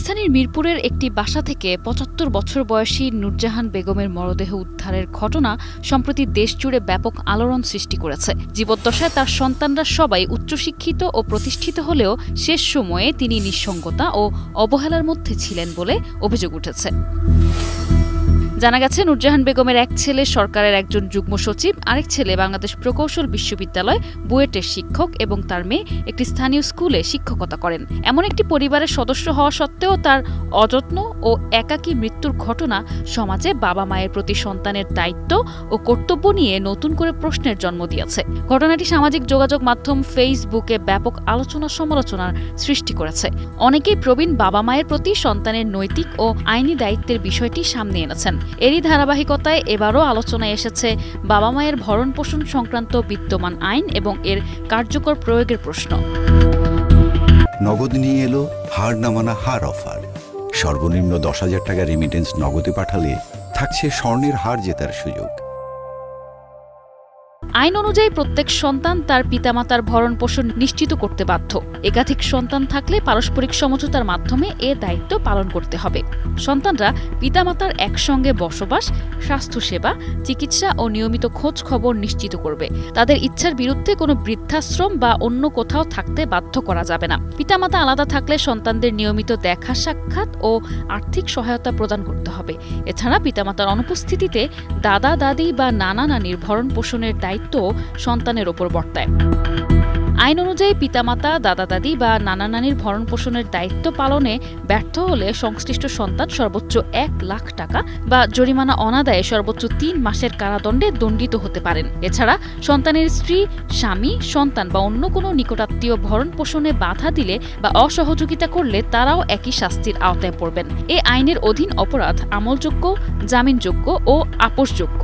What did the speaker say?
রাজধানীর মিরপুরের একটি বাসা থেকে ৭৫ বছর বয়সী নুরজাহান বেগমের মরদেহ উদ্ধারের ঘটনা সম্প্রতি দেশজুড়ে ব্যাপক আলোড়ন সৃষ্টি করেছে। জীবদ্দশায় তার সন্তানরা সবাই উচ্চশিক্ষিত ও প্রতিষ্ঠিত হলেও শেষ সময়ে তিনি নিঃসঙ্গতা ও অবহেলার মধ্যে ছিলেন বলে অভিযোগ উঠেছে। জানা গেছে, নুরজাহান বেগমের এক ছেলে সরকারের একজন যুগ্ম সচিব, আরেক ছেলে বাংলাদেশ প্রকৌশল বিশ্ববিদ্যালয় বুয়েটের শিক্ষক এবং তার মেয়ে একটি স্থানীয় স্কুলে শিক্ষকতা করেন। এমন একটি পরিবারের সদস্য হওয়া সত্ত্বেও তার অযত্ন ও একাকী মৃত্যুর ঘটনা সমাজে বাবা মায়ের প্রতি সন্তানের দায়িত্ব ও কর্তব্য নিয়ে নতুন করে প্রশ্নের জন্ম দিয়েছে। ঘটনাটি সামাজিক যোগাযোগ মাধ্যম ফেসবুকে ব্যাপক আলোচনা সমালোচনার সৃষ্টি করেছে। অনেকেই প্রবীণ বাবা মায়ের প্রতি সন্তানের নৈতিক ও আইনি দায়িত্বের বিষয়টি সামনে এনেছেন। এরই ধারাবাহিকতায় এবারও আলোচনায় এসেছে বাবা মায়ের ভরণ পোষণ সংক্রান্ত বিদ্যমান আইন এবং এর কার্যকর প্রয়োগের প্রশ্ন। নগদ নিয়ে এলো হার না মানা হার অফার। সর্বনিম্ন ১০,০০০ টাকা রেমিটেন্স নগদে পাঠালে থাকছে স্বর্ণের হার জেতার সুযোগ। আইন অনুযায়ী প্রত্যেক সন্তান তার পিতামাতার ভরণ পোষণ নিশ্চিত করতে বাধ্য। একাধিক সন্তান থাকলে পারস্পরিক সমঝোতার মাধ্যমে এ দায়িত্ব পালন করতে হবে। সন্তানরা পিতামাতার একসঙ্গে বসবাস, স্বাস্থ্যসেবা, চিকিৎসা ও নিয়মিত খোঁজ খবর নিশ্চিত করবে। তাদের ইচ্ছার বিরুদ্ধে কোনো বৃদ্ধাশ্রম বা অন্য কোথাও থাকতে বাধ্য করা যাবে না। পিতামাতা আলাদা থাকলে সন্তানদের নিয়মিত দেখা সাক্ষাৎ ও আর্থিক সহায়তা প্রদান করতে হবে। এছাড়া পিতামাতার অনুপস্থিতিতে দাদা দাদি বা নানা নানির ভরণ পোষণের দায়িত্ব সন্তানের ওপর বর্তায়। আইন অনুযায়ী পিতামাতা, দাদা দাদি বা নানা নানির ভরণ পোষণের দায়িত্ব পালনে ব্যর্থ হলে সংশ্লিষ্ট সন্তান সর্বোচ্চ ১ লাখ টাকা বা জরিমানা অনাদায়ে সর্বোচ্চ ৩ মাসের কারাদণ্ডে দণ্ডিত হতে পারেন। এছাড়া সন্তানের স্ত্রী, স্বামী, সন্তান বা অন্য কোনো নিকটাত্মীয় ভরণ পোষণে বাধা দিলে বা অসহযোগিতা করলে তারাও একই শাস্তির আওতায় পড়বেন। এ আইনের অধীন অপরাধ আমলযোগ্য, জামিনযোগ্য ও আপোষযোগ্য।